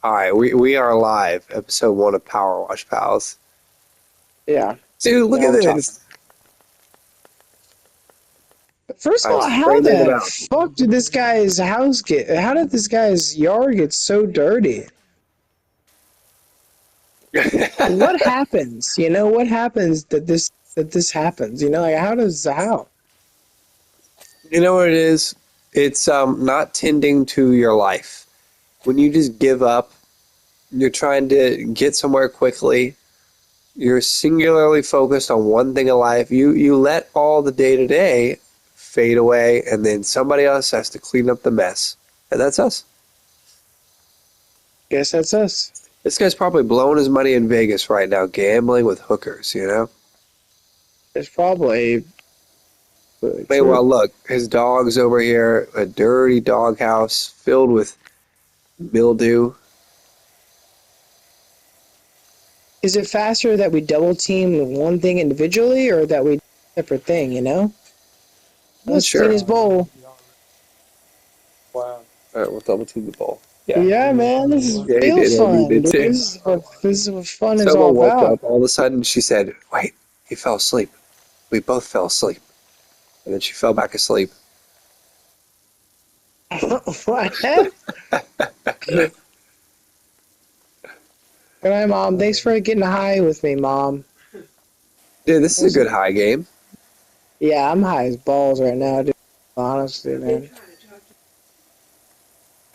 All right, we are live, episode 1 of PowerWash Pals. Yeah. Dude, look Now at we're talking. this. First of I'm all, how spraying it the about. fuck did this guy's house get? How did this guy's yard get so dirty? What happens? You know, what happens that this happens? You know, like how? You know what it is? It's not tending to your life. When you just give up, you're trying to get somewhere quickly. You're singularly focused on one thing in life. You let all the day to day fade away, and then somebody else has to clean up the mess, and that's us. Guess that's us. This guy's probably blowing his money in Vegas right now, gambling with hookers. It's probably true. Meanwhile, look, his dog's over here, a dirty doghouse filled with mildew. Is it faster that we double team one thing individually, or that we do a separate thing? You know, Not let's clean sure. his bowl. Wow. All right, we'll double team the bowl. Yeah, man, this is Yeah, he real did. He fun, did dude. too. This is what fun is all Someone woke about. up. All of a sudden, she said, "Wait, he fell asleep." We both fell asleep, and then she fell back asleep. What? Good night, Mom. Thanks for getting high with me, Mom. Dude, this is a good high game. Yeah, I'm high as balls right now, dude. Honestly, man.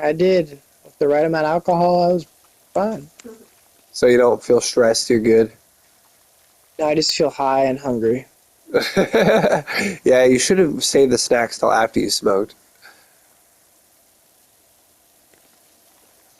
I did. With the right amount of alcohol, I was fine. So you don't feel stressed. You're good. Now I just feel high and hungry. Yeah, you should have saved the snacks till after you smoked.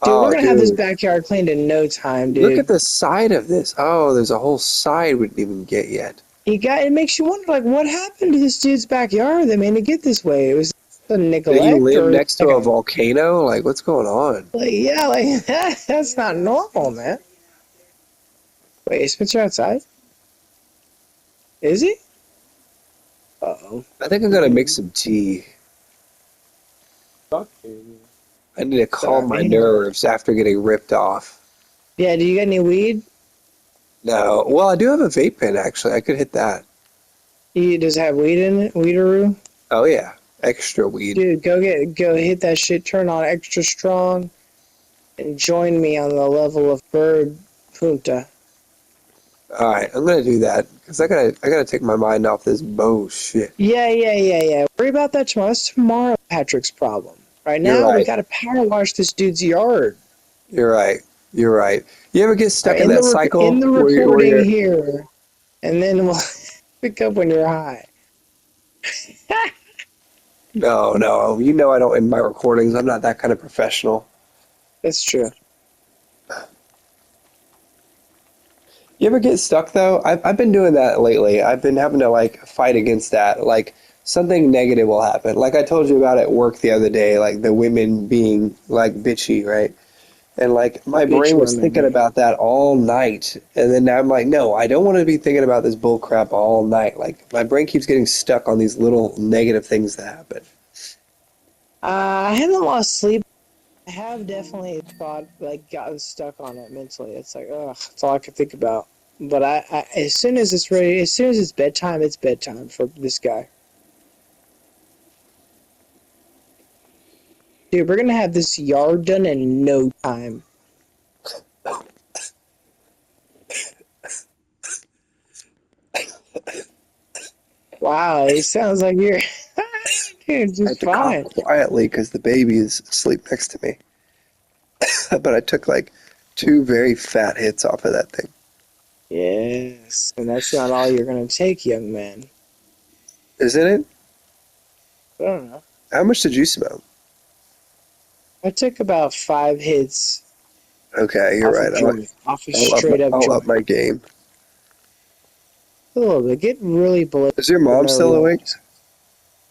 Dude, Oh, we're gonna have this dude. backyard cleaned in no time, Look at dude. the side of this. Oh, there's a whole side we didn't even get yet. It makes you wonder, like, what happened to this dude's backyard that made it get this way? It was a That you neglect, live or next to like a volcano? Like, what's going on? yeah, like that's not normal, man. Wait, is Spencer outside? Is he? Uh-oh. I think I'm gonna make some tea. I need to calm my Sorry. nerves after getting ripped off. Yeah, do you got any weed? No. Well, I do have a vape pen, actually. I could hit that. Does it have weed in it? Weedaroo? Oh, yeah. Extra weed. Dude, go hit that shit, turn on extra strong, and join me on the level of bird punta. All right, I'm gonna do that because I gotta take my mind off this bullshit. Yeah. Worry about that tomorrow. That's tomorrow, Patrick's problem. Right You're now, we right. gotta power wash this dude's yard. You're right. You're right. You ever get stuck in In that the cycle in the where recording you're here, and then we'll pick up when you're high. no, you know I don't end my recordings. I'm not that kind of professional. That's true. You ever get stuck though? I've been doing that lately. I've been having to like fight against that. Like something negative will happen. Like I told you about at work the other day, like the women being like bitchy, right? And like my Bitch brain was thinking women. about that all night. And then I'm like, no, I don't want to be thinking about this bull crap all night. Like my brain keeps getting stuck on these little negative things that happen. I haven't lost sleep. I have definitely gotten stuck on it mentally. It's like, ugh, that's all I can think about. But as soon as it's ready, as soon as it's bedtime for this guy. Dude, we're gonna have this yard done in no time. Wow, it sounds like you're dude, I had just to cough fine. quietly because the baby is asleep next to me. But I took like 2 very fat hits off of that thing. Yes, and that's not all you're gonna take, young man. Isn't it? I don't know. How much did you smoke? I took about 5 hits Okay, you're off a right. joint, off a I'll up straight up I'll up joint. my game. A little bit, get really below Is your for mom no still awake? reason.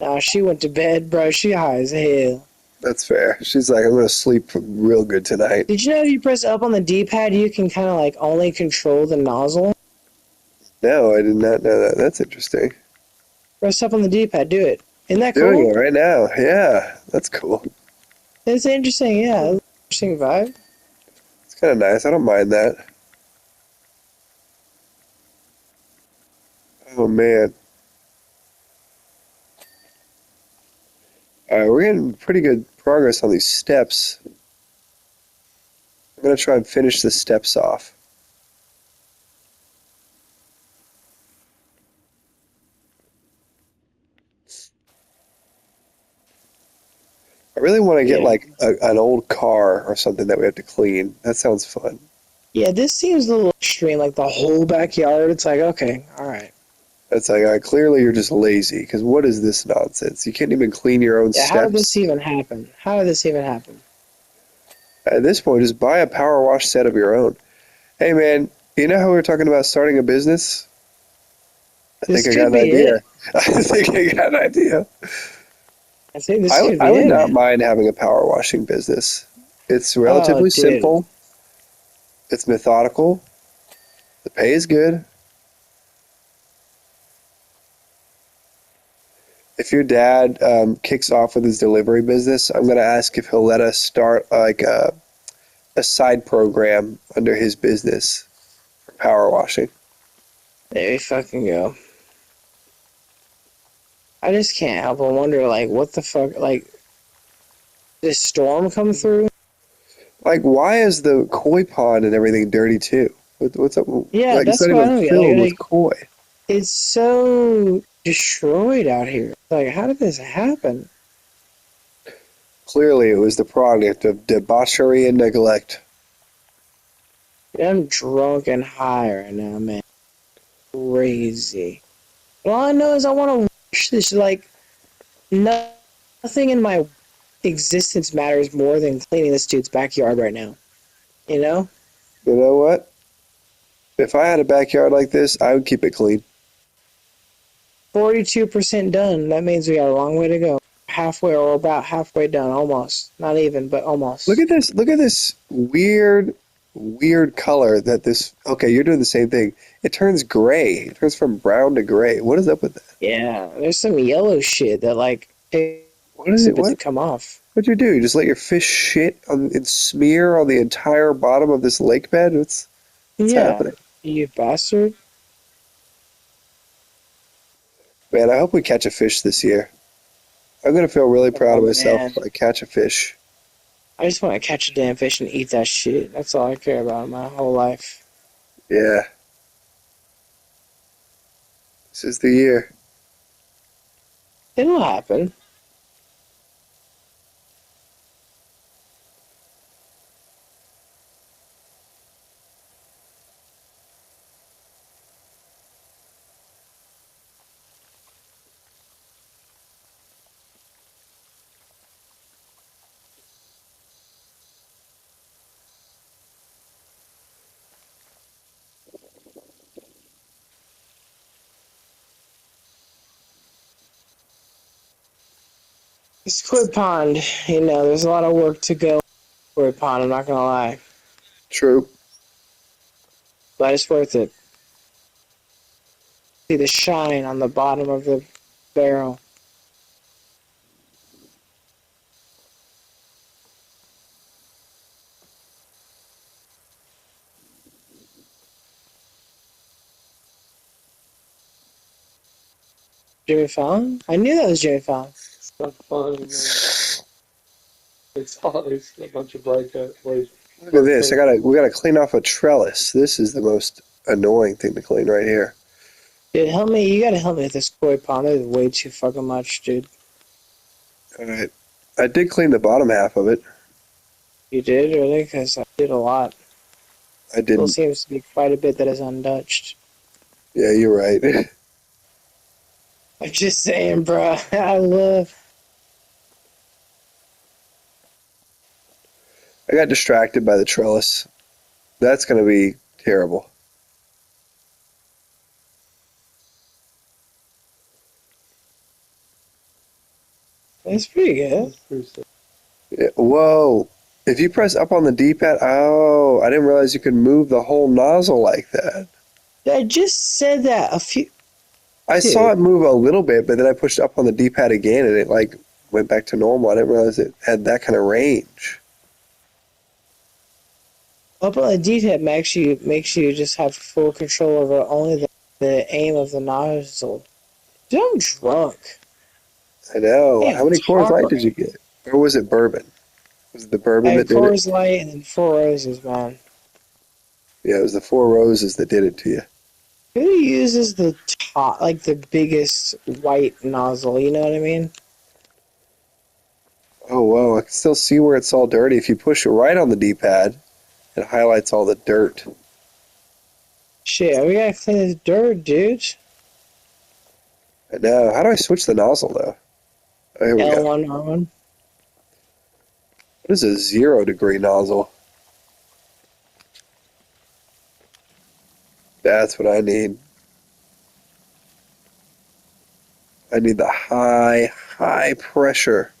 Nah, she went to bed, bro. She high as hell. That's fair. She's like, I'm gonna sleep real good tonight. Did you know if you press up on the D-pad, you can kind of like only control the nozzle? No, I did not know that. That's interesting. Press up on the D-pad, do it. Isn't that Doing cool? it right now. Yeah, that's cool. It's interesting, yeah. Interesting vibe. kind of nice. I don't mind that. Oh man. All right, we're getting pretty good progress on these steps. I'm gonna try and finish the steps off. I really want to get Yeah. like an old car or something that we have to clean. That sounds fun. Yeah, this seems a little extreme. Like the whole backyard. It's like, okay, all right. It's like clearly you're just lazy. Because what is this nonsense? You can't even clean your own Yeah, how did this steps. even happen? How did this even happen? At this point, just buy a power wash set of your own. Hey man, you know how we were talking about starting a business? I think This I got could an be idea. it. I think I got an idea. I think this could I be would it, not man. mind having a power washing business. It's Oh, relatively dude. simple. It's methodical. The pay is good. If your dad kicks off with his delivery business, I'm going to ask if he'll let us start like a side program under his business for power washing. There you fucking go. I just can't help but wonder, like, what the fuck, like, this storm come through? Like, why is the koi pond and everything dirty too? What's up? Yeah, Like, it's that's not what I even don't get. filled with Like, koi. it's so destroyed out here. Like, how did this happen? Clearly, it was the product of debauchery and neglect. I'm drunk and high right now, man. Crazy. All I know is I want to wash this. Like, nothing in my existence matters more than cleaning this dude's backyard right now. You know? You know what? If I had a backyard like this, I would keep it clean. 42% done. That means we got a long way to go. Halfway or about halfway done, almost. Not even, but Look almost. at this. Look at this weird color that this. Okay, you're doing the same thing. It turns gray. It turns from brown to gray. What is up with that? Yeah, there's some yellow shit that like What is takes a it? bit What? to come off. What'd you do? You just let your fish shit on and smear on the entire bottom of this lake bed? What's Yeah, happening? you bastard. Man, I hope we catch a fish this year. I'm gonna feel really proud Oh of myself man, if I catch a fish. I just want to catch a damn fish and eat that shit. That's all I care about in my whole life. Yeah, this is the year. It'll happen. Squid Pond, there's a lot of work to go. Squid Pond, I'm not gonna lie, True. but it's worth it. See the shine on the bottom of the barrel. Jimmy Fallon? I knew that was Jimmy Fallon. It's not funny, man. It's a bunch of bright Look at this. We gotta clean off a trellis. This is the most annoying thing to clean right here. Dude, help me. You gotta help me with this koi pond. There's way too fucking much, dude. All right. I did clean the bottom half of it. You did, really? Because I did a lot. I Still didn't. seems to be quite a bit that is untouched. Yeah, you're right. I'm just saying, bro. I love. I got distracted by the trellis. That's gonna be terrible. It's pretty good. Yeah, whoa. If you press up on the D-pad, oh, I didn't realize you could move the whole nozzle like that. I just said that a few. I saw Dude, it move a little bit, but then I pushed up on the D-pad again and it like went back to normal. I didn't realize it had that kind of range. Up on the D-tab makes you just have full control over only the aim of the nozzle. Dude, I'm drunk. I know. Hey, How I'm many Coors Light did you tired. get? Or was it bourbon? Was it the I bourbon had that did it? Coors Light and then Four Roses, man. Yeah, it was the Four Roses that did it to you. Who uses the top, like the biggest white nozzle? You know what I mean? Oh, whoa. I can still see where it's all dirty. If you push it right on the D-pad, it highlights all the dirt. Shit, we gotta clean this dirt, dude. I know. How do I switch the nozzle, though? Oh, here we go. L1, R1. What is a 0-degree nozzle? That's what I need. I need the high pressure.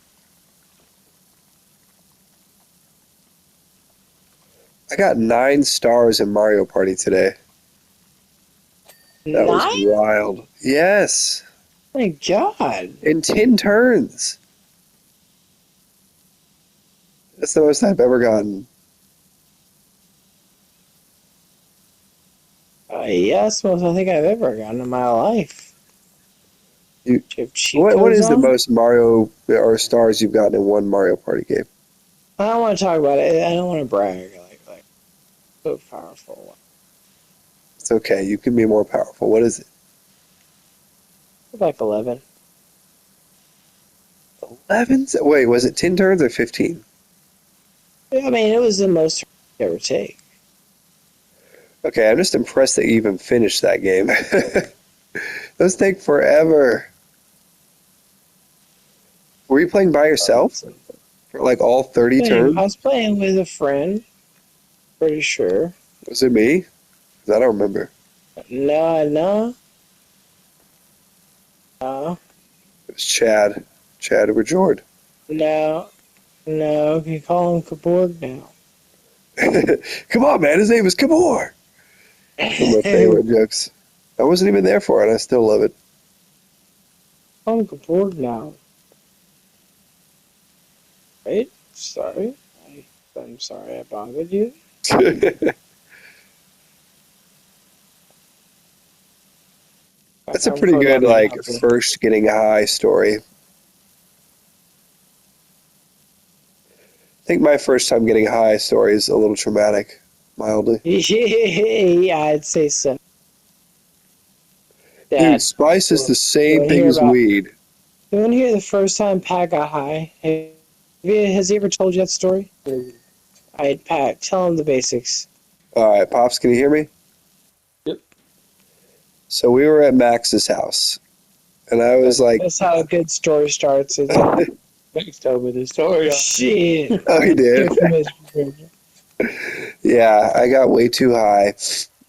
I got 9 stars in Mario Party today. That was 9? wild. Yes, My God. in 10 turns. That's the most I've ever gotten. Yeah, that's the most I think I've ever gotten in my life. You, Do you have cheat what codes is the on? most Mario or stars you've gotten in one Mario Party game? I don't want to talk about it. I don't want to brag. Like so powerful. It's okay. You can be more powerful. What is it? Like 11. 11? Wait, was it 10 turns or 15? Yeah, I mean, it was the most I ever take. Okay, I'm just impressed that you even finished that game. Those take forever. Were you playing by yourself for like all 30 Anyway, I turns? was playing with a friend. Pretty sure. Was it me? 'Cause I don't remember. No. It was Chad. Chad or Jord. No. You call him Kaborg now. Come on, man. His name is Kabor. One of my favorite jokes. I wasn't even there for it. I still love it. Call him Kaborg now. Right? Sorry. I'm sorry I bothered you. That's a I'm pretty good, programming like, helper. first getting high story. I think my first time getting high story is a little traumatic, mildly. Yeah, I'd say so. Dude, Dad, spice is the you same want to thing hear as about? weed. You want to hear the first time Pat got high? Has he ever told you that story? Maybe. All right, Pat, tell him the basics. All right, Pops, can you hear me? Yep. So we were at Max's house, and I was like, That's how a good story starts. It's Thanks, tell me the story. shit. oh, he did. Yeah, I got way too high.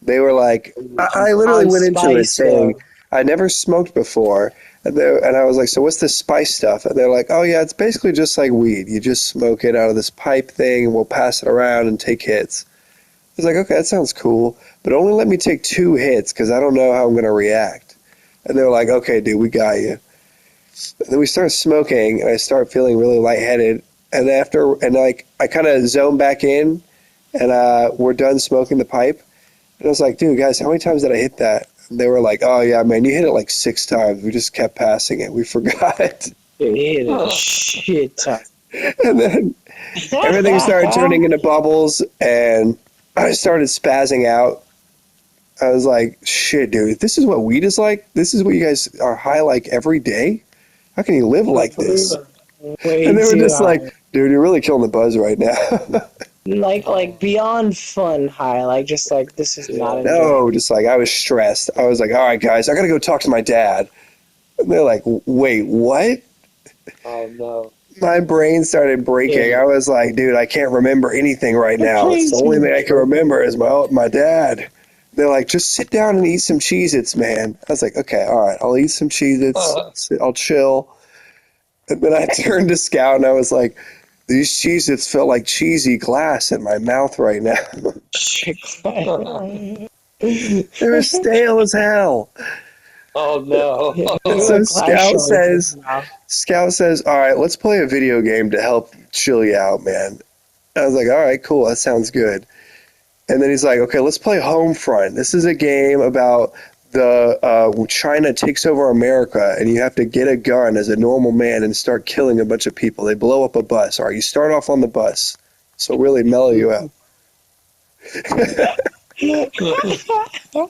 They were like, I literally On went into it spice, saying, though. I never smoked before. And I was like, so what's this spice stuff? And they're like, oh, yeah, it's basically just like weed. You just smoke it out of this pipe thing, and we'll pass it around and take hits. I was like, okay, that sounds cool, but only let me take 2 hits because I don't know how I'm going to react. And they were like, okay, dude, we got you. And then we start smoking, and I start feeling really lightheaded. And like, I kind of zone back in, and we're done smoking the pipe. And I was like, dude, guys, how many times did I hit that? And they were like, oh, yeah, man, you hit it like 6 times. We just kept passing it. We forgot. Dude, he hit a shit ton. And then everything started turning into bubbles, and I started spazzing out. I was like, shit, dude, this is what weed is like? This is what you guys are high like every day? How can you live like this? Way And they were too just like, high. dude, you're really killing the buzz right now. Like beyond fun high. Like just like this is not Yeah. enjoyable. No, just like I was stressed. I was like, all right, guys, I got to go talk to my dad. And they're like, wait, what? Oh no. My brain started breaking. Yeah. I was like, dude, I can't remember anything right My now. It's the brain's only in thing I can trouble. remember is my dad. They're like, just sit down and eat some Cheez-Its, man. I was like, okay, all right, I'll eat some Cheez-Its. I'll chill. And then I turned to Scout and I was like, these Cheez-Its felt like cheesy glass in my mouth right now. They were stale as hell. Oh no. And You're a so glass shark in your mouth. Scout says, all right, let's play a video game to help chill you out, man. I was like, all right, cool, that sounds good. And then he's like, okay, let's play Homefront. This is a game about the China takes over America, and you have to get a gun as a normal man and start killing a bunch of people. They blow up a bus. All right, you start off on the bus, so really mellow you out. It'll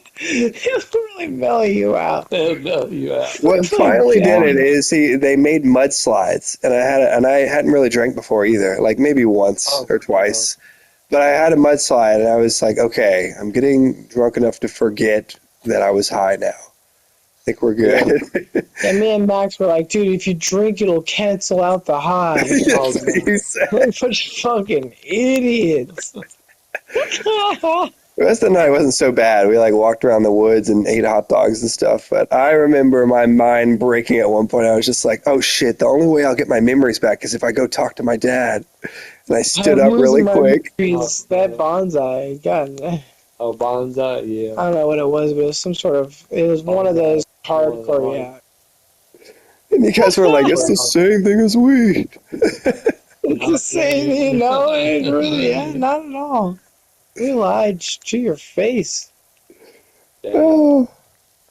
really mellow you out. No, you out. What Play finally did it bad. is they made mudslides, and I hadn't really drank before either, like maybe once Oh, or twice. But I had a mudslide, and I was like, okay, I'm getting drunk enough to forget that I was high now. I think we're good. And me and Max were like, dude, if you drink, it'll cancel out the high. Oh, That's what no. he said. We're a bunch of fucking idiots. The rest of the night wasn't so bad. We like walked around the woods and ate hot dogs and stuff. But I remember my mind breaking at one point. I was just like, "Oh shit! The only way I'll get my memories back is if I go talk to my dad." And I stood I'm up really losing my quick. memories. That bonsai. God, Oh, bonsai, yeah. I don't know what it was, but it was some sort of. It was one of those hardcore, yeah. And you guys were like, "It's the same thing as weed." It's the same, you know. It really, yeah, not at all. We lied to your face. Damn, Oh.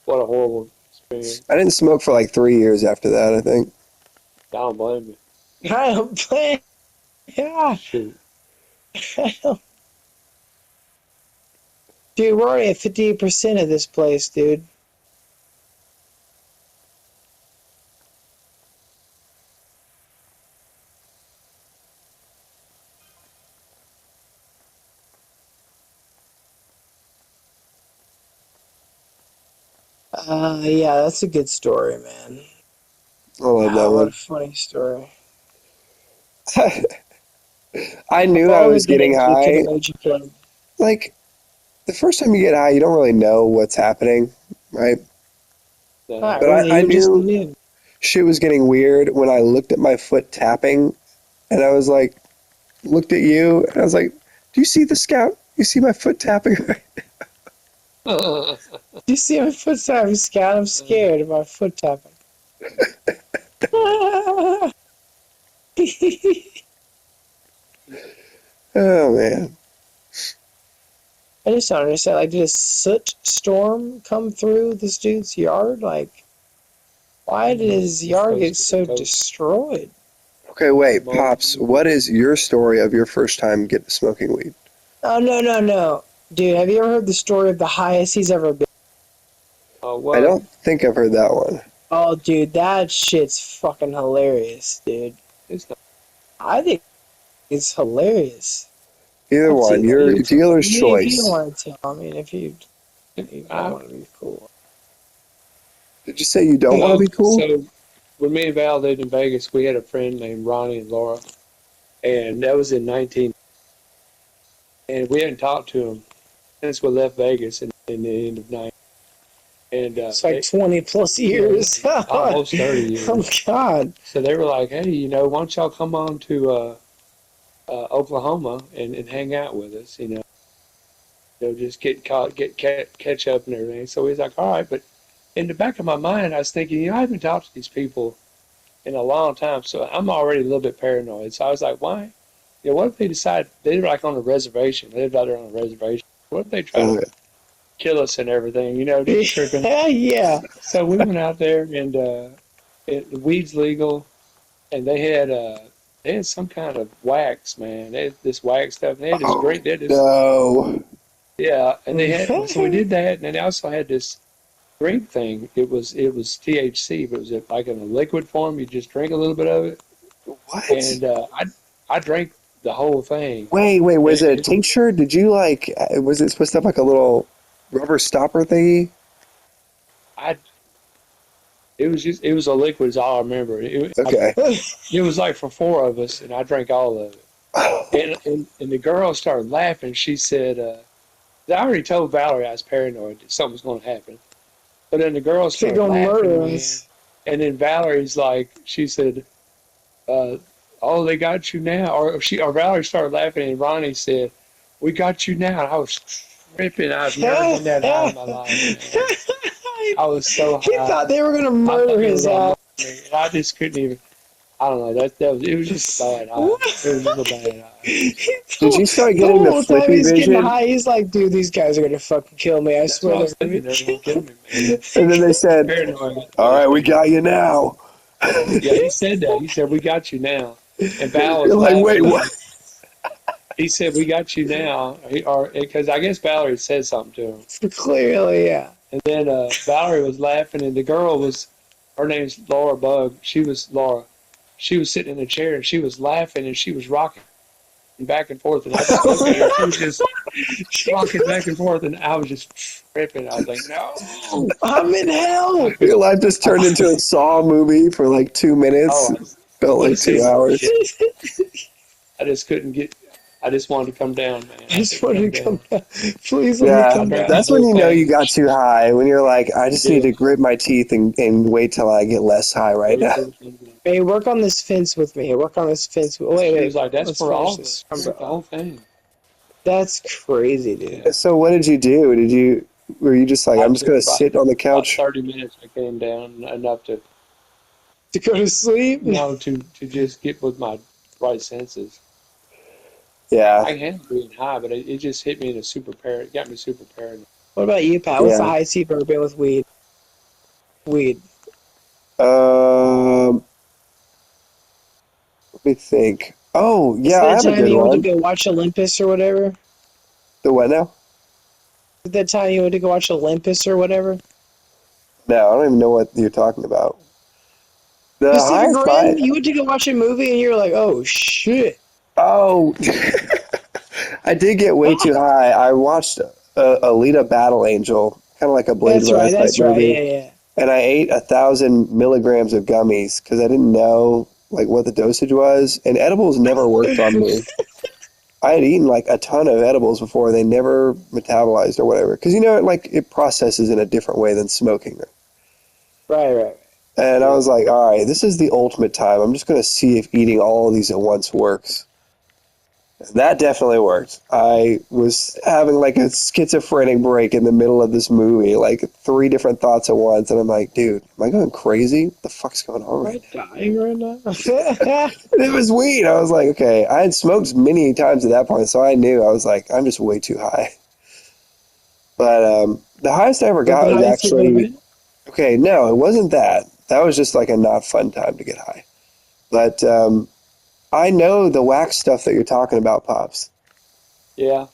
what a horrible experience. I didn't smoke for like 3 years after that, I think. I don't blame you. I don't play. Yeah. Shoot. Dude, we're already at 58% of this place, dude. Yeah, that's a good story, man. I love Wow, what a that funny story. one. I If knew I only was getting games we could high. have made you play. Like, the first time you get high, you don't really know what's happening, right? Not But really, I you just knew knew. shit was getting weird when I looked at my foot tapping, and I was like, looked at you, and I was like, "Do you see the scout? You see my foot tapping?" You see my foot tapping, Scott? I'm scared of my foot tapping. Oh man, I just don't understand. Like, did a soot storm come through this dude's yard? Like, why did his yard get so destroyed? okay, wait, pops, what is your story of your first time getting smoking weed? Oh, no. Dude, have you ever heard the story of the highest he's ever been? Oh, I what? don't think I've heard that one. Oh, dude, that shit's fucking hilarious, dude. It's not. I think it's hilarious. Either Up to one, your you. dealer's I mean, if you don't choice. want to tell, I mean, if you don't want to be cool. Did you say you don't want to be cool? So, when me and Val lived in Vegas, we had a friend named Ronnie and Laura, and that was in 19. And we hadn't talked to him since we left Vegas in the end of 9. And It's like 20 plus years. almost 30 years. Oh, God. So they were like, "Hey, why don't y'all come on to Oklahoma and hang out with us? Just catch up and everything." So he's like, "All right," but in the back of my mind, I was thinking, I haven't talked to these people in a long time, so I'm already a little bit paranoid. So I was like, why? What if they decide they were like on a reservation? They lived out there on a reservation. What if they try to kill us and everything? Just tripping. Yeah. So we went out there, and the weed's legal, and they had some kind of wax, man. They had this wax stuff. And they had this great. They had this, No. yeah, and they had. So we did that, and they also had this drink thing. It was THC, but it was like in a liquid form. You just drink a little bit of it, What? and I drank the whole thing. Wait, was it a tincture? Did you was it supposed to have like a little rubber stopper thingy? It was a liquid. Is all I remember. Okay. It was like for 4 of us, and I drank all of it. And the girl started laughing. She said, I already told Valerie I was paranoid that something was going to happen. But then the girl They're started gonna laughing, murder man. us. And then Valerie's like, she said, "Oh, they got you now." Or Valerie started laughing, and Ronnie said, "We got you now." And I was tripping. I've never been that high in my life, man. I was so high. He thought they were gonna I thought murder they were his gonna ass. murder me, and I just couldn't even. I don't know. It was just a bad high. It was just a bad high. Did you start The getting the whole time flippy he's getting vision? high, he's like, dude, these guys are gonna fucking kill me. I That's what swear I was they're thinking. They're gonna kill me, man. And then they said, Paranoid. "All right, we got you now." Yeah, he said that. He said, "We got you now." And Val was You're like, "Wait, laughing. what?" He said, "We got you now," or because I guess Valerie said something to him. Clearly, yeah. And then Valerie was laughing, and the girl was, her name's Laura Bug. She was Laura. She was sitting in a chair, and she was laughing, and she was rocking back and forth. And I just looked at her, and she was just rocking back and forth, and I was just tripping. I was like, no. I'm in hell. Your life just turned into a Saw movie for like 2 minutes. Oh, Felt like 2 hours. I just couldn't get. I just wanted to come down, man. I just wanted to come down. Please let me Yeah, come down. that's when you know you got too high. When you're like, I just need to Yeah. grit my teeth and wait till I get less high right now. Hey, work on this fence with me. Work on this fence. Wait, He wait. was like, "That's Let's for finish all of this. us. The whole thing." That's crazy, dude. So what did you do? Were you just like, I I'm just took gonna sit on the about couch? 30 minutes. I came down enough to To go to sleep? to just get with my right senses. Yeah, I can handle being high, but it just hit me in a it got me super paranoid. What about you, Pat? What's the yeah. highest you've ever been with weed? Weed. Let me think. Oh, Is yeah, I that have a time good you went to one. go watch Olympus or whatever? The what now? Is that time you went to go watch Olympus or whatever? No, I don't even know what you're talking about. The Pacific highest Rim? high. You went to go watch a movie and you're like, oh shit. Oh, I did get way too high. I watched Alita Battle Angel, kind of like a Blade That's Runner right, type that's right, movie. yeah. And I ate 1,000 milligrams of gummies because I didn't know like what the dosage was, and edibles never worked on me. I had eaten like a ton of edibles before; they never metabolized or whatever. Because like it processes in a different way than smoking. Right. And I Yeah. was like, all right, this is the ultimate time. I'm just going to see if eating all of these at once works. That definitely worked. I was having like a schizophrenic break in the middle of this movie, like 3 different thoughts at once, and I'm like, dude, am I going crazy? What the fuck's going on Am right I now? dying right now? And it was weed. I was like, okay. I had smoked many times at that point, so I knew. I was like, I'm just way too high. But the highest I ever Is that got the was highest you've ever actually, been? okay, no, it wasn't that. That was just like a not fun time to get high. But I know the wax stuff that you're talking about, Pops. Yeah.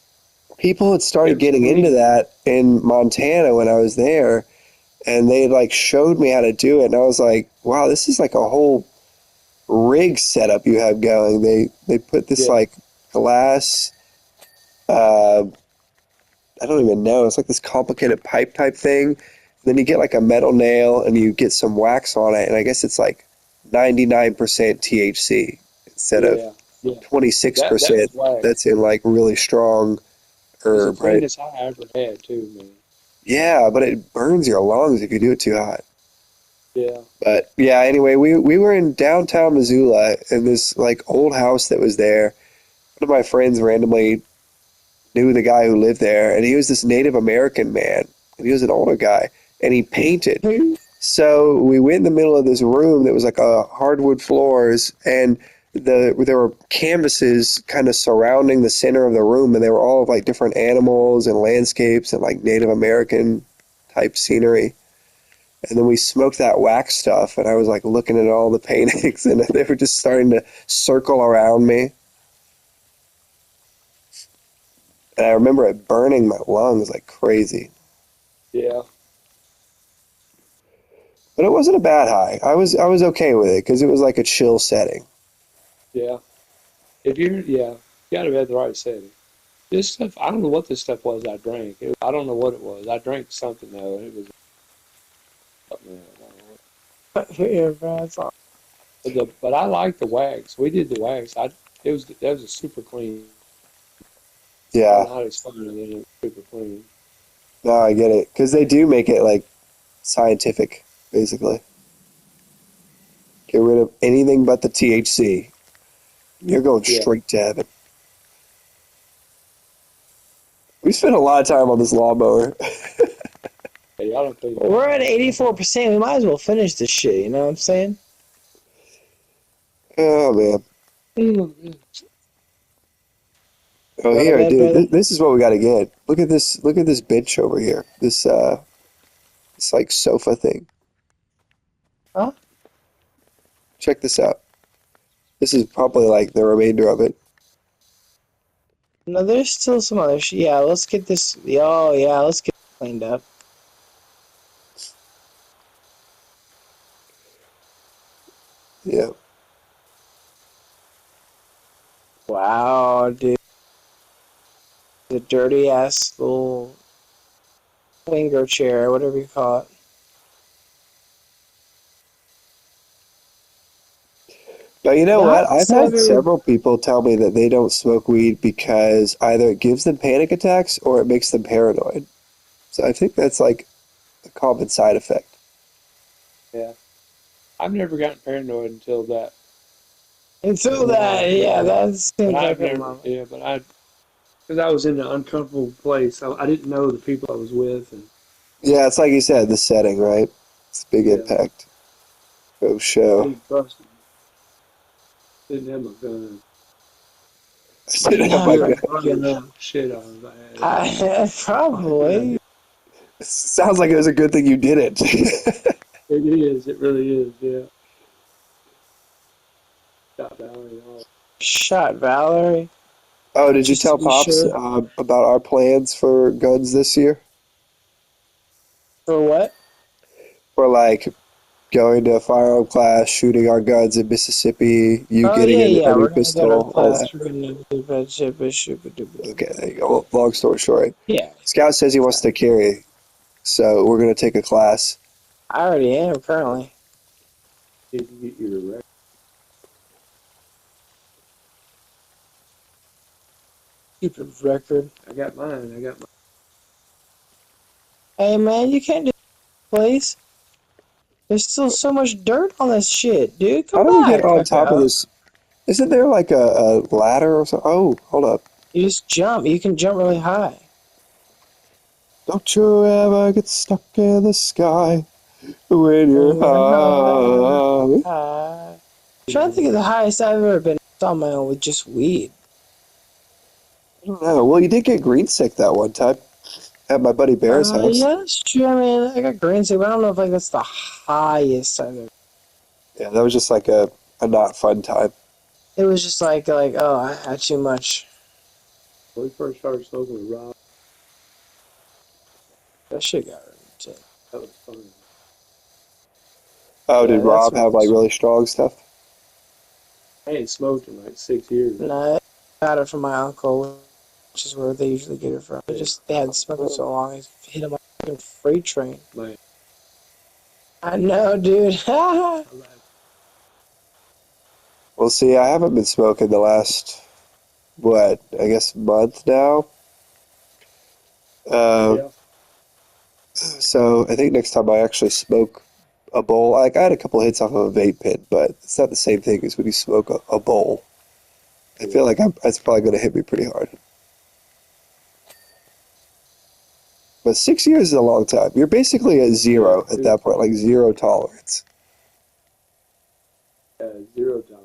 People had started It was getting into green. that in Montana when I was there, and they like showed me how to do it, and I was like, wow, this is like a whole rig setup you have going. They put this Yeah. like glass, uh, I don't even know, it's like this complicated pipe type thing. Then you get like a metal nail and you get some wax on it, and I guess it's like 99% THC instead of Yeah. Yeah. That 26% was wax. that's in like really strong It was the herb, right? cleanest high I ever had too, man. Yeah, but it burns your lungs if you do it too hot. Yeah. But yeah, anyway, we were in downtown Missoula in this like old house that was there. One of my friends randomly knew the guy who lived there, and he was this Native American man, and he was an older guy, and he painted. So we went in the middle of this room that was like a hardwood floors, and there were canvases kind of surrounding the center of the room, and they were all of like different animals and landscapes and like Native American type scenery. And then we smoked that wax stuff, and I was like looking at all the paintings, and they were just starting to circle around me. And I remember it burning my lungs like crazy. Yeah. But it wasn't a bad high. I was okay with it because it was like a chill setting. Yeah. If you're, yeah, you gotta have the right setting. This stuff, I don't know what this stuff was I drank. I don't know what it was. I drank something though. It was something else. I don't know what. Yeah, bro, that's all. But I like the wax. We did the wax. That was a super clean. I don't Yeah, know how to explain it. It was super clean. no, I get it because they do make it like scientific, basically. Get rid of anything but the THC. You're going Yeah. straight to heaven. We spent a lot of time on this lawnmower. Hey, I don't think. We're at 84%. We might as well finish this shit, you know what I'm saying? Oh man. Mm. Oh Go to here, bed, dude. brother? This is what we got to get. Look at this. Look at this bench over here. This like sofa thing. Huh? Check this out. This is probably like the remainder of it. No, there's still some other shit. Yeah, let's get this. Oh, yeah, let's get it cleaned up. Yeah. Wow, dude. The dirty ass little winger chair, whatever you call it. Now, you know The what? I've highest I've had ever. several people tell me that they don't smoke weed because either it gives them panic attacks or it makes them paranoid. So I think that's like a common side effect. Yeah. I've never gotten paranoid until that. Until that, yeah, that But seems like I've a never, moment. yeah, because I was in an uncomfortable place. I didn't know the people I was with, and Yeah, it's like you said, the setting, right? It's a big yeah, impact. Oh, I show. didn't trust them. Didn't have my gun. I didn't have my Scared gun. the running shit out of it. Probably. Sounds like it was a good thing you did it. It is. It really is. Yeah. Shot Valley and all. Shot Valerie, Oh, did you just to tell be Pops sure. about our plans for guns this year? For what? For like going to a firearm class, shooting our guns in Mississippi, you Oh, getting yeah, a yeah, new we're gonna go to a pistol, all class. that. We're gonna do bad shit, bad shit, bad shit, bad Okay, there you shit. go. Well, long story short, Yeah, Scout says he wants to carry, so we're gonna take a class. I already am currently. Did you get your record? Keep a record. I got mine. I got my. Hey, man, you can't do this, please. There's still so much dirt on this shit, dude. How Come do we get back. on Okay, top of this? Isn't there like a ladder or something? Oh, hold up. you just jump. You can jump really high. Don't you ever get stuck in the sky when you're When you're high, high. high. I'm trying to think of the highest I've ever been on my own with just weed. I don't know. Well, you did get green sick that one time at my buddy Bear's house. Yeah, that's true. I mean, I got green sick, but I don't know if like that's the highest I've ever. Yeah, that was just like a not fun time. It was just like oh, I had too much. When we first started smoking with Rob, That shit got intense. that was fun. Oh, did Yeah, that's Rob what. have like really strong stuff? I ain't smoked in like 6 years. No, I got it from my uncle, which is where they usually get it from. They hadn't smoked it so long. It hit him like a fucking freight train. Man, I know, dude. I like, Well, see, I haven't been smoking the last, what, I guess month now. Uh, yeah, so I think next time I actually smoke a bowl, like I had a couple hits off of a vape pen, but it's not the same thing as when you smoke a bowl. I yeah. feel like that's probably going to hit me pretty hard. But 6 years is a long time. You're basically at Yeah, zero at that point, like zero tolerance. zero tolerance.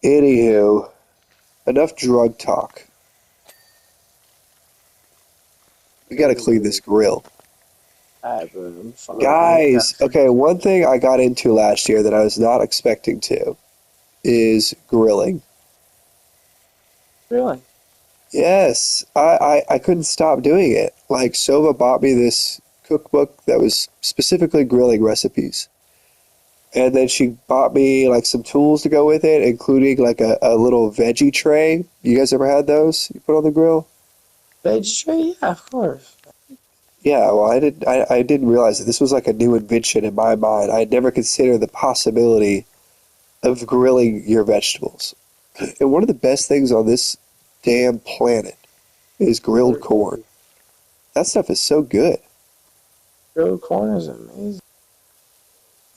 Anywho, enough drug talk. We got to clean this grill. Alright, bro. I'm fine. Guys, okay, one thing I got into last year that I was not expecting to is grilling. Really? Yes, I couldn't stop doing it. Like, Sova bought me this cookbook that was specifically grilling recipes. And then she bought me like some tools to go with it, including like a little veggie tray. You guys ever had those you put on the grill? Vegetarian? Yeah, of course. Yeah, well, I didn't realize that this was like a new invention in my mind. I had never considered the possibility of grilling your vegetables. And one of the best things on this damn planet is grilled corn. That stuff is so good. Grilled corn is amazing.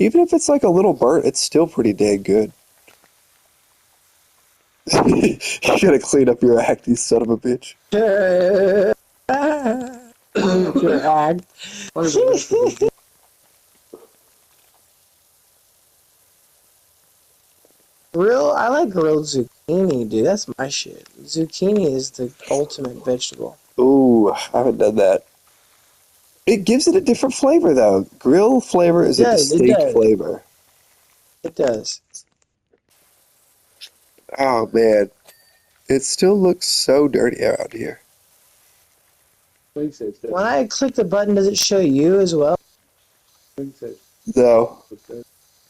Even if it's like a little burnt, it's still pretty dang good. You gotta clean up your act, you son of a bitch. bag. One of the best of them. I like grilled zucchini, dude. That's my shit. Zucchini is the ultimate vegetable. Ooh, I haven't done that. It gives it a different flavor, though. Grill flavor is a It distinct does. flavor. It does. Oh, man. It still looks so dirty out here. Swing sets, doesn't When it? I click the button, does it show you as well? Swing sets. No.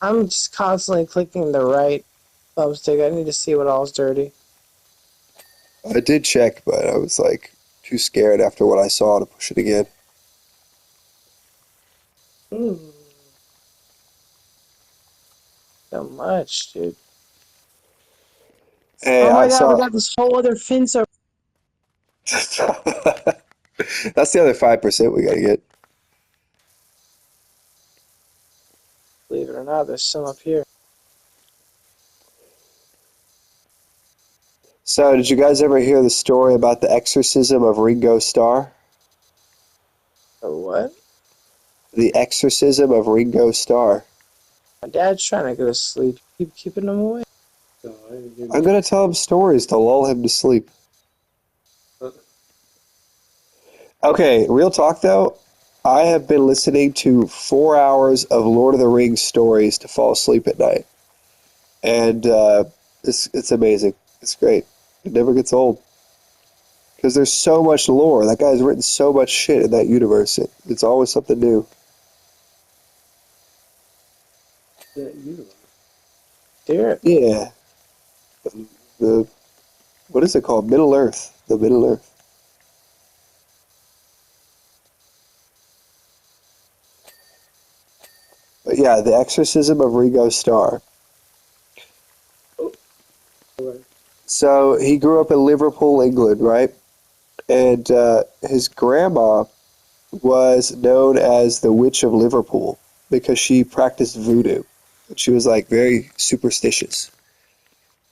I'm just constantly clicking the right thumbstick. I need to see what all's dirty. I did check, but I was like too scared after what I saw to push it again. Mm, so much, dude. Hey, Oh I my god, we saw. got this whole other fence over. That's the other 5% we gotta get. Believe it or not, there's some up here. So, did you guys ever hear the story about the exorcism of Ringo Starr? Oh, what? The exorcism of Ringo Starr. My dad's trying to go to sleep. Keep keeping him away. No, I didn't hear I'm gonna tell him stories to lull him to sleep. that. Okay, real talk though. I have been listening to 4 hours of Lord of the Rings stories to fall asleep at night, and it's amazing. It's great. It never gets old because there's so much lore. That guy's written so much shit in that universe. It's always something new. That universe. Dear. Yeah, the what is it called? Middle Earth. The Middle Earth. But yeah, the exorcism of Ringo Starr. Right. So he grew up in Liverpool, England, right? And his grandma was known as the Witch of Liverpool because she practiced voodoo. She was like very superstitious.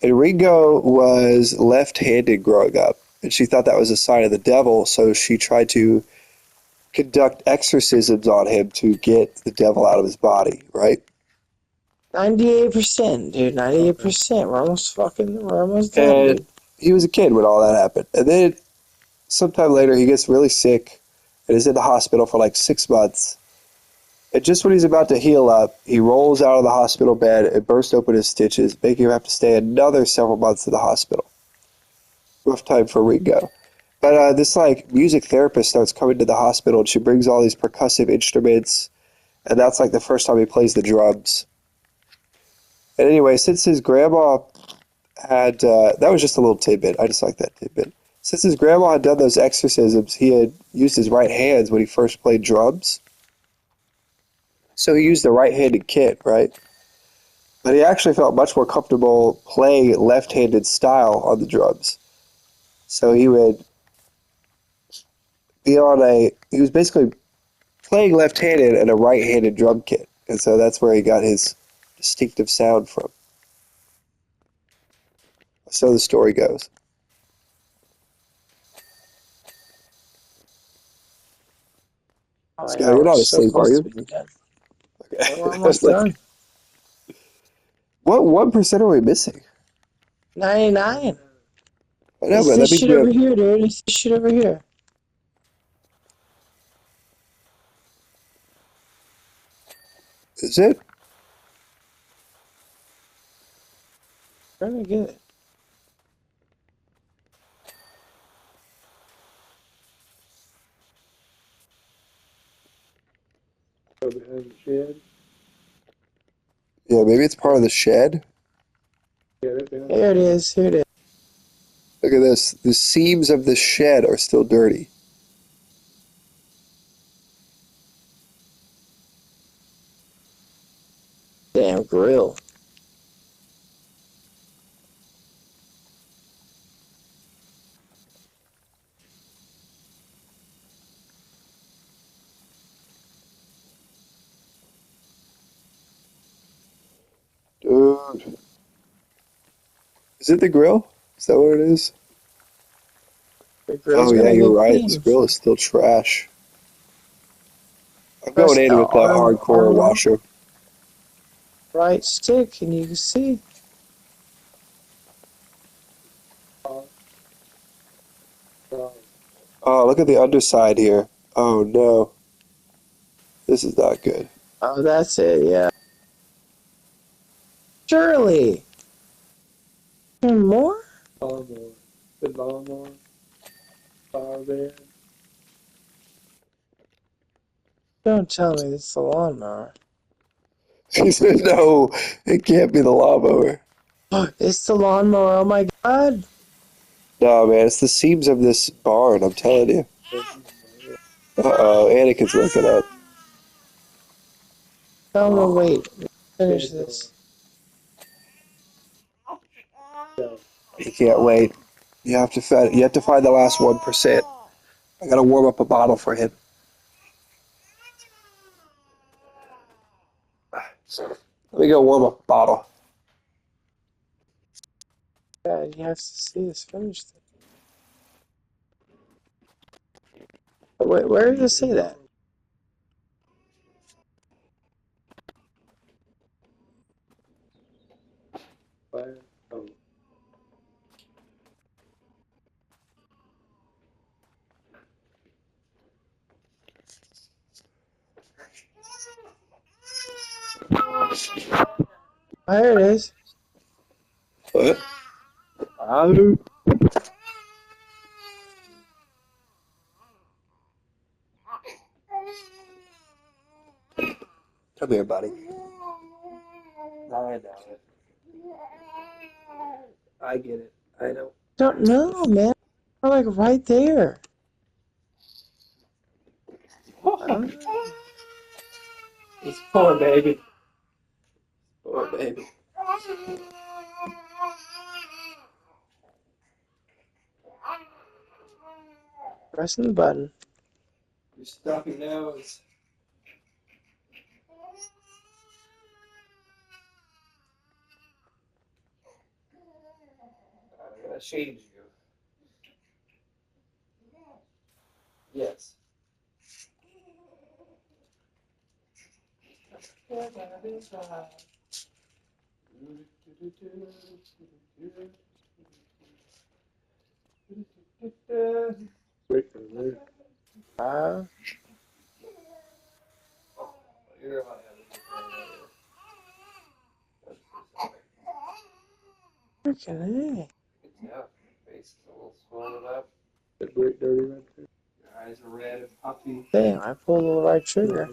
And Ringo was left-handed growing up, and she thought that was a sign of the devil, so she tried to conduct exorcisms on him to get the devil out of his body, right? 98%, dude. Okay. 98%. We're almost done, And dude. he was a kid when all that happened. And then sometime later, he gets really sick and is in the hospital for like 6 months. And just when he's about to heal up, he rolls out of the hospital bed and bursts open his stitches, making him have to stay another several months in the hospital. Rough time for Ringo. But this like music therapist starts coming to the hospital, and she brings all these percussive instruments, and that's like the first time he plays the drums. And anyway, since his grandma had that was just a little tidbit. I just like that tidbit. Since his grandma had done those exorcisms, he had used his right hands when he first played drums. So he used the right-handed kit, right? But he actually felt much more comfortable playing left-handed style on the drums. So he would be on he was basically playing left-handed and a right-handed drum kit. And so that's where he got his distinctive sound from. So the story goes. Oh my Scott, god, you're we're not so asleep, are close to you? being done. Okay. We're I was almost like, done. what 1% are we missing? 99. I know, It's but this that means shit we over have. here, dude. It's this shit over here. Is it? Trying to get it. Go behind the shed. Yeah, maybe it's part of the shed. Yeah, they're behind the Here it shed. is. Here it is. Look at this. The seams of the shed are still dirty. Damn grill. Dude. Is it the grill? Is that what it is? The grill's Oh, yeah, gonna you're get right. This clean. grill is still trash. I'm Press going in with the hardcore R1, washer. right stick, and you can see. Oh, look at the underside here. Oh no, this is not good. Oh, that's it. Yeah. Surely. More? Lawnmower. The lawnmower. Power bed. Don't tell me it's the lawnmower. He said, no, it can't be the lawnmower. It's the lawnmower. Oh my God. No, man, it's the seams of this barn, I'm telling you. Uh-oh, Anakin's waking up. Tell him to wait. Finish this. He can't wait. You have to find the last 1%. I gotta warm up a bottle for him. Let me go warm up a bottle. Yeah, you have to see this finished. Wait, where does it say that? Fire. Oh. Oh, here it is. What? Come here, buddy. I know it. I get it. I know. Don't know, man. I'm like right there. It's poor baby. Poor baby. Pressing the button. Your stuffy nose. I'm gonna change you. Yes. Wait for the You're on Freaking A. yeah, your face is a little swollen up. That brick dirty right there. Your eyes are red and puffy. Damn, I pulled the right trigger.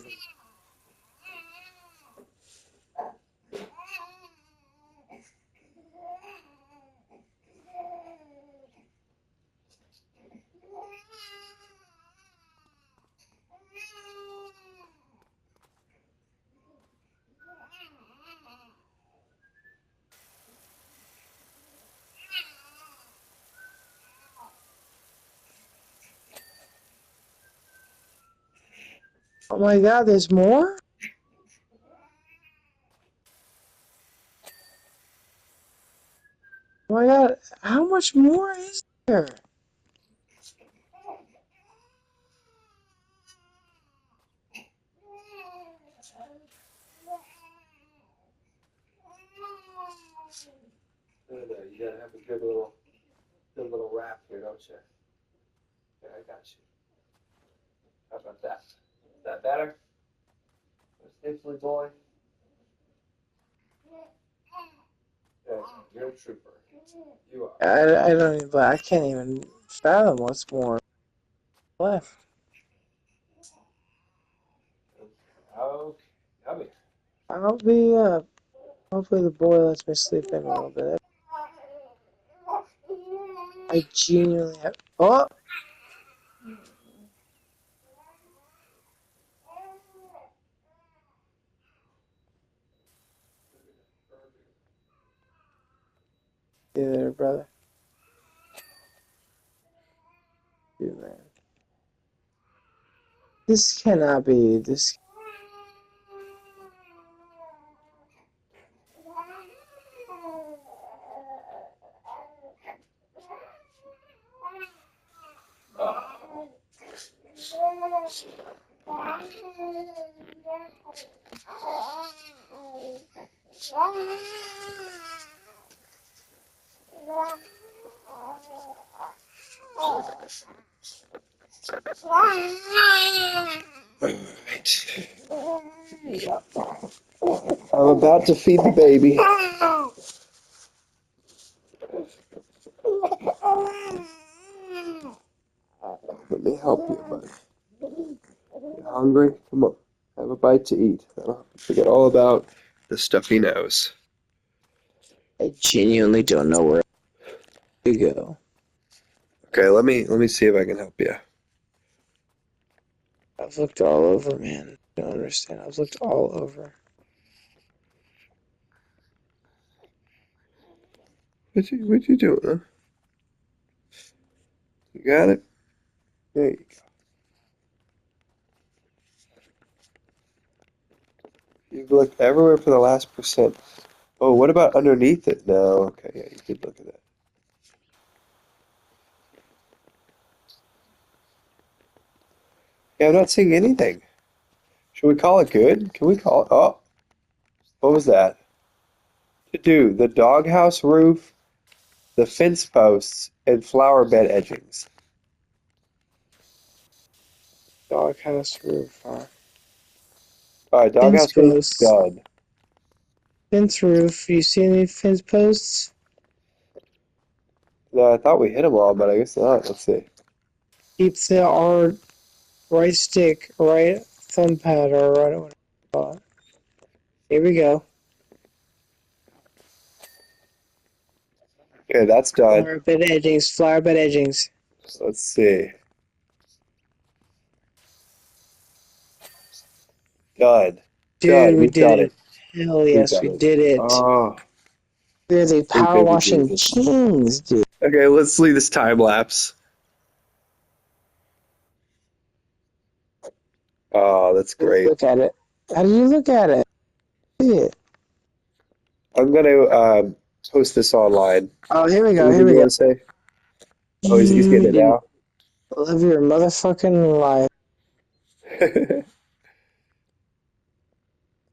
Oh my God, there's more? Oh my God, how much more is there? You gotta have a good little wrap here, don't you? Yeah, I got you. How about that? Is that better? Safely, boy. Yeah, you're a trooper. You are. I don't even, I can't even fathom what's more left. Okay, come here. I'll be up. Hopefully the boy lets me sleep in a little bit. I genuinely have. Oh! See you there, brother. You man. This cannot be. This. I'm about to feed the baby. Let me help you, bud. You hungry? Come on. Have a bite to eat. I don't have to forget all about the stuffy nose. I genuinely don't know where to go. Okay, let me see if I can help you. I've looked all over, man. I don't understand. I've looked all over. What you doing, huh? You got it? There you go. You've looked everywhere for the last percent. Oh, what about underneath it? No, okay, yeah, you did look at that. Yeah, I'm not seeing anything. Should we call it good? Can we call it? Oh, what was that? To do the doghouse roof, the fence posts, and flower bed edgings. Doghouse roof, huh? All right, Fence doghouse roof posts. done. Fence roof. You see any fence posts? No, I thought we hit them all, but I guess not. Let's see. Keep the R right stick, right thumb pad, or right what you call it. Here we go. Okay, that's done. Flower bed edgings. Flower bed edgings. Let's see. Done. Dude, Done. we We've did done it. it. Hell We've yes, done we it. did it. Oh, We're the sweet power baby washing Jesus. kings, dude. Okay, let's leave this time lapse. Oh, that's great. Look at it. How do you look at it? See it. I'm gonna post this online. Oh, here we go. Here Anything we you go. want to say? Oh, he's getting it Dude, now. live your motherfucking life.